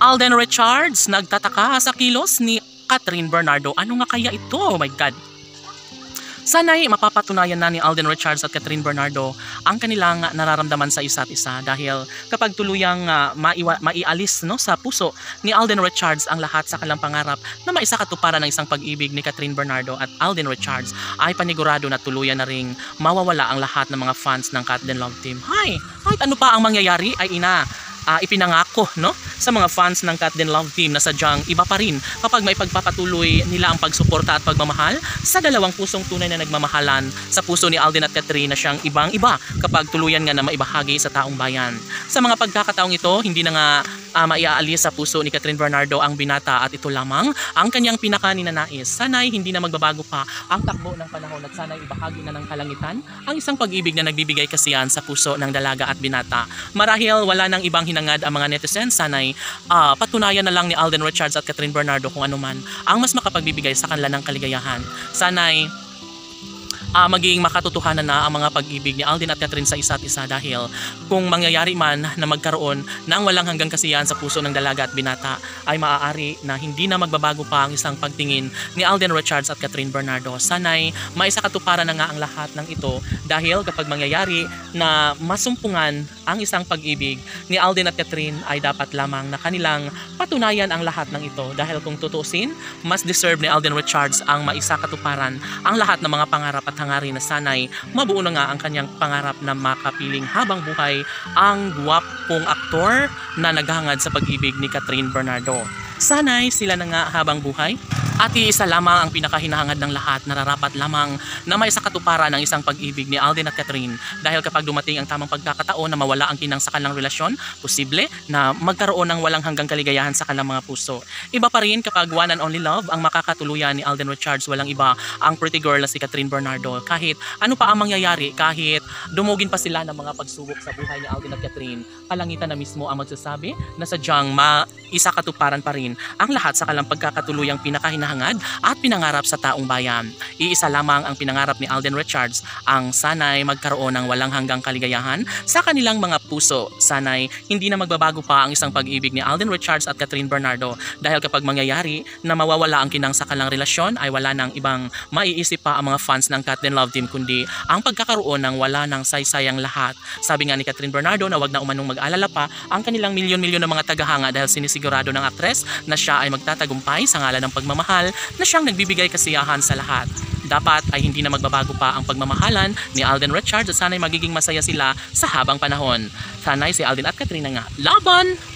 Alden Richards nagtataka sa kilos ni Catherine Bernardo. Ano nga kaya ito? Oh my God. Sana'y mapapatunayan na ni Alden Richards at Catherine Bernardo ang kanilang nararamdaman sa isa't isa dahil kapag tuluyang maialis sa puso ni Alden Richards ang lahat sa kanilang pangarap na maisakatuparan ng isang pag-ibig ni Catherine Bernardo at Alden Richards ay panigurado na tuluyan na ring mawawala ang lahat ng mga fans ng Cat Den Love Team. Kahit ano pa ang mangyayari ay ipinangako sa mga fans ng Cat Den Love Team na sadyang iba pa rin kapag may pagpapatuloy nila ang pagsuporta at pagmamahal sa dalawang pusong tunay na nagmamahalan sa puso ni Alden at Catherine na siyang ibang iba kapag tuluyan nga na maibahagi sa taong bayan. Sa mga pagkakataong ito, hindi na nga maiaalis sa puso ni Catherine Bernardo ang binata at ito lamang ang kanyang pinakaninanais. Sana'y hindi na magbabago pa ang takbo ng panahon at sana'y ibahagi na ng kalangitan ang isang pag-ibig na nagbibigay kasiyahan sa puso ng dalaga at binata. Marahil wala nang ibang hinangad ang mga netizens, sana'y patunayan na lang ni Alden Richards at Catherine Bernardo kung ano man ang mas makapagbibigay sa kanila ng kaligayahan. Sana'y maging makatotohanan na ang mga pag-ibig ni Alden at Catherine sa isa't isa dahil kung mangyayari man na magkaroon ng walang hanggang kasiyahan sa puso ng dalaga at binata ay maaari na hindi na magbabago pa ang isang pagtingin ni Alden Richards at Catherine Bernardo. Sana'y maisakatuparan na nga ang lahat ng ito dahil kapag mangyayari na masumpungan ang isang pag-ibig ni Alden at Catherine ay dapat lamang na kanilang patunayan ang lahat ng ito dahil kung tutusin, mas deserve ni Alden Richards ang maisakatuparan ang lahat ng mga pangarap at hangarin na sana'y mabuo na nga ang kanyang pangarap na makapiling habang buhay ang gwapong aktor na naghangad sa pag-ibig ni Catherine Bernardo. Sana'y sila na nga habang buhay at iisa lamang ang pinakahinahangad ng lahat, nararapat lamang na may sakatuparan ng isang pag-ibig ni Alden at Catherine dahil kapag dumating ang tamang pagkakataon na mawala ang kinang sa kanilang relasyon, posible na magkaroon ng walang hanggang kaligayahan sa kanilang mga puso. Iba pa rin kapag one and only love ang makakatuluyan ni Alden Richards, walang iba ang pretty girl na si Catherine Bernardo. Kahit ano pa ang mangyayari, kahit dumugin pa sila ng mga pagsubok sa buhay ni Alden at Catherine, kalangitan na mismo ang magsasabi na sadyang maisakatuparan pa rin ang lahat sa kanilang pagkakatuluyang pinakahinahangad at pinangarap sa taong bayan. Iisa lamang ang pinangarap ni Alden Richards, ang sana'y magkaroon ng walang hanggang kaligayahan sa kanilang mga puso. Sana'y hindi na magbabago pa ang isang pag-ibig ni Alden Richards at Catherine Bernardo dahil kapag mangyayari na mawawala ang kinang sa kanilang relasyon ay wala nang ibang maiisip pa ang mga fans ng Cat Den Love Team kundi ang pagkakaroon ng wala nang saysayang lahat. Sabi nga ni Catherine Bernardo na wag na umanong mag-alala pa ang kanilang milyon-milyon na mga tagahanga dahil sinisigurado ng aktres na siya ay magtatagumpay sa ngalan ng pagmamahal na siyang nagbibigay kasiyahan sa lahat. Dapat ay hindi na magbabago pa ang pagmamahalan ni Alden Richards at sana'y magiging masaya sila sa habang panahon. Sana'y si Alden at Catherine nga laban!